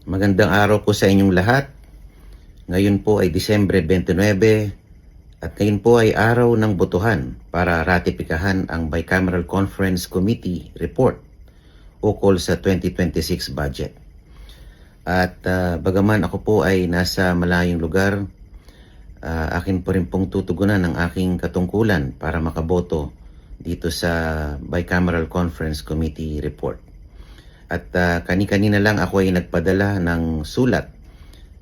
Magandang araw po sa inyong lahat. Ngayon po ay Disyembre 29 at ngayon po ay araw ng botohan para ratipikahan ang Bicameral Conference Committee report ukol sa 2026 budget. At bagaman ako po ay nasa malayong lugar, akin po rin pong tutugunan ang aking katungkulan para makaboto dito sa Bicameral Conference Committee report. At kani-kanina lang ako ay nagpadala ng sulat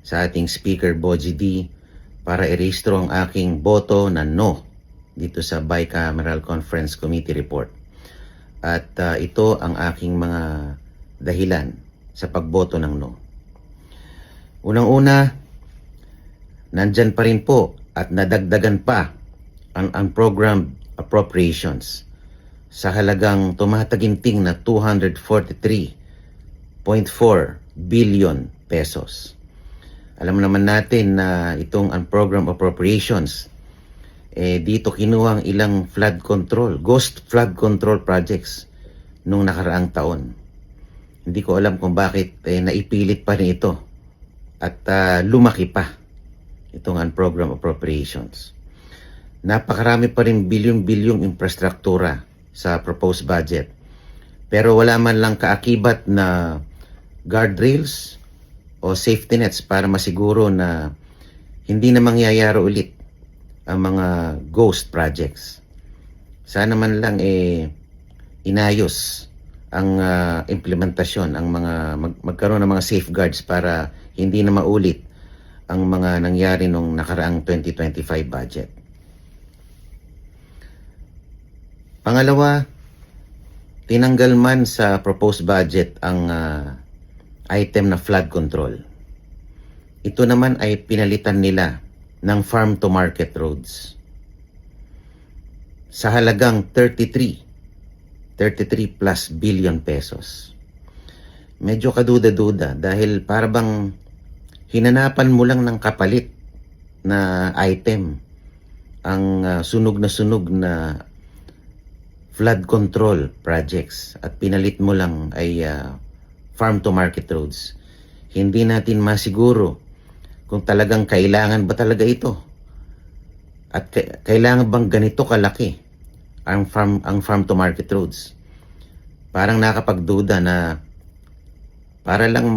sa ating Speaker Boji D para irehistro ang aking boto na no dito sa Bicameral Conference Committee report. At ito ang aking mga dahilan sa pagboto ng no. Unang-una, nandyan pa rin po at nadagdagan pa ang unprogrammed appropriations sa halagang tumataginting na 243.4 billion pesos. Alam naman natin na itong unprogrammed appropriations, dito kinuha ang ilang ghost flood control projects nung nakaraang taon. Hindi ko alam kung bakit naipilit pa rin ito at lumaki pa itong unprogrammed appropriations. Napakarami pa rin bilyong-bilyong infrastruktura sa proposed budget. Pero wala man lang kaakibat na guardrails o safety nets para masiguro na hindi na mangyayari ulit ang mga ghost projects. Sana man lang inayos ang implementasyon, ang magkaroon ng mga safeguards para hindi na maulit ang mga nangyari nung nakaraang 2025 budget. Pangalawa, tinanggal man sa proposed budget ang item na flood control. Ito naman ay pinalitan nila ng farm to market roads sa halagang 33 plus billion pesos. Medyo kaduda-duda dahil parang hinanapan mo lang ng kapalit na item ang sunog na flood control projects at pinalit mo lang ay farm to market roads. Hindi natin masiguro kung talagang kailangan ba talaga ito at kailangan bang ganito kalaki ang farm to market roads. Parang nakapagduda na para lang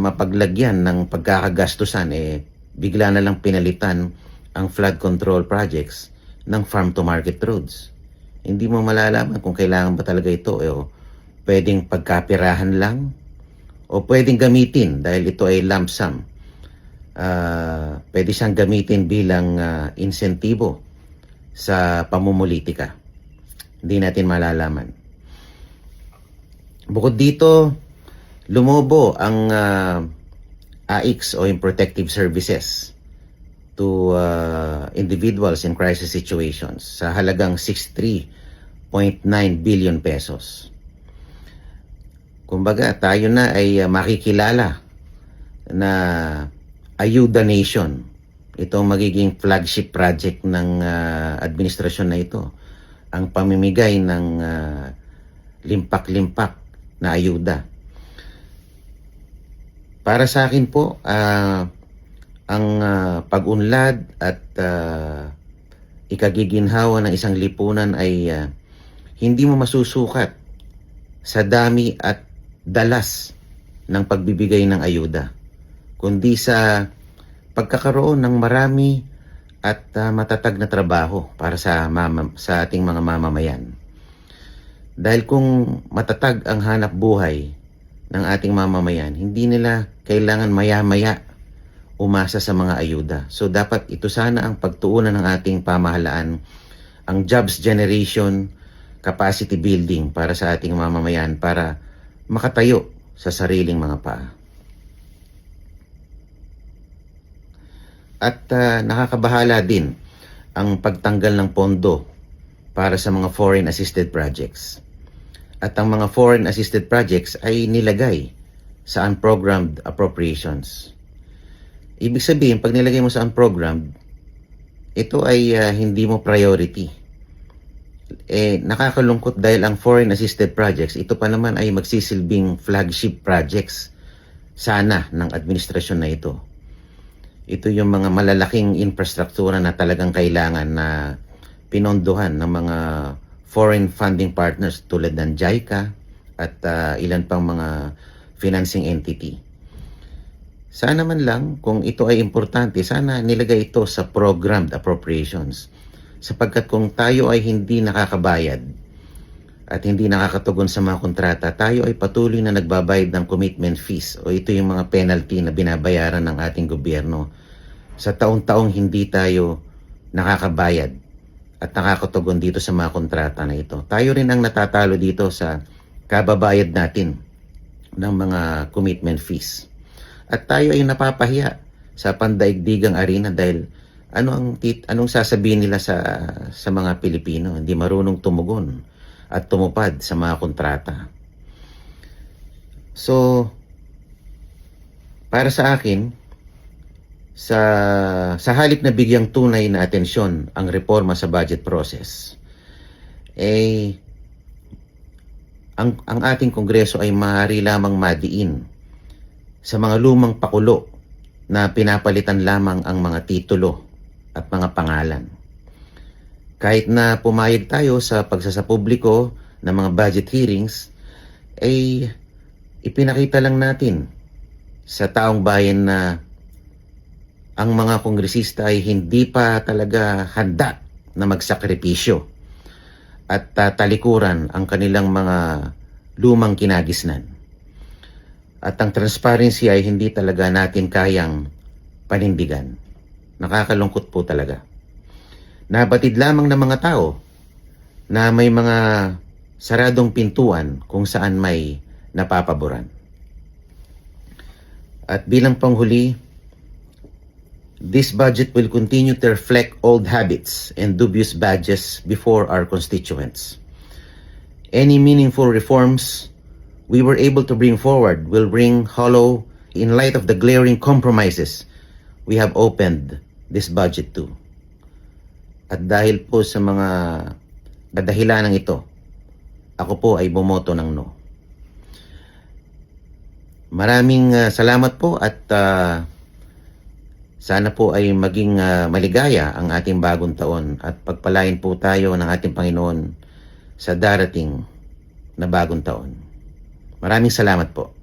mapaglagyan ng pagkakagastusan bigla na lang pinalitan ang flood control projects ng farm to market roads. Hindi mo malalaman kung kailangan ba talaga ito o pwedeng pagkapirahan lang o pwedeng gamitin dahil ito ay lump sum. Pwede siyang gamitin bilang insentibo sa pamumulitika. Hindi natin malalaman. Bukod dito, lumobo ang AICS o yung protective services to individuals in crisis situations sa halagang 63.9 billion pesos. Kumbaga, tayo na ay makikilala na Ayuda Nation. Ito ang magiging flagship project ng administrasyon na ito. Ang pamimigay ng limpak-limpak na ayuda. Para sa akin po, ang pag-unlad at ikagiginhawa ng isang lipunan ay hindi mo masusukat sa dami at dalas ng pagbibigay ng ayuda, kundi sa pagkakaroon ng marami at matatag na trabaho para sa ating mga mamamayan. Dahil kung matatag ang hanap buhay ng ating mamamayan, hindi nila kailangan maya-maya umasa sa mga ayuda. So dapat ito sana ang pagtuunan ng ating pamahalaan, ang jobs generation, capacity building para sa ating mamamayan para makatayo sa sariling mga paa. At nakakabahala din ang pagtanggal ng pondo para sa mga foreign assisted projects. At ang mga foreign assisted projects ay nilagay sa unprogrammed appropriations. Ibig sabihin, pag nilagay mo sa unprogrammed, ito ay hindi mo priority. Nakakalungkot dahil ang foreign assisted projects, ito pa naman ay magsisilbing flagship projects sana ng administrasyon na ito. Ito yung mga malalaking infrastruktura na talagang kailangan na pinondohan ng mga foreign funding partners tulad ng JICA at ilan pang mga financing entity. Sana man lang kung ito ay importante, sana nilagay ito sa programmed appropriations. Sapagkat kung tayo ay hindi nakakabayad at hindi nakakatugon sa mga kontrata, tayo ay patuloy na nagbabayad ng commitment fees o ito yung mga penalty na binabayaran ng ating gobyerno. Sa taon-taong hindi tayo nakakabayad at nakakatugon dito sa mga kontrata na ito. Tayo rin ang natatalo dito sa kababayad natin ng mga commitment fees. At tayo ay napapahiya sa pandaigdigang arena dahil anong sasabihin nila sa mga Pilipino? Hindi marunong tumugon at tumupad sa mga kontrata. So, para sa akin, sa halip na bigyang tunay na atensyon ang reforma sa budget process, ang ating Kongreso ay maaari lamang madiin sa mga lumang pakulo na pinapalitan lamang ang mga titulo at mga pangalan. Kahit na pumayag tayo sa pagsasapubliko ng mga budget hearings, ay ipinakita lang natin sa taong bayan na ang mga kongresista ay hindi pa talaga handa na magsakripisyo at talikuran ang kanilang mga lumang kinagisnan. At ang transparency ay hindi talaga natin kayang panindigan. Nakakalungkot po talaga. Nabatid lamang ng mga tao na may mga saradong pintuan kung saan may napapaboran. At bilang panghuli, this budget will continue to reflect old habits and dubious badges before our constituents. Any meaningful reforms we were able to bring forward will ring hollow in light of the glaring compromises we have opened this budget to. At dahil po sa mga kadahilanang ito, ako po ay bumoto ng no. Maraming salamat po at sana po ay maging maligaya ang ating bagong taon at pagpalain po tayo ng ating Panginoon sa darating na bagong taon. Maraming salamat po.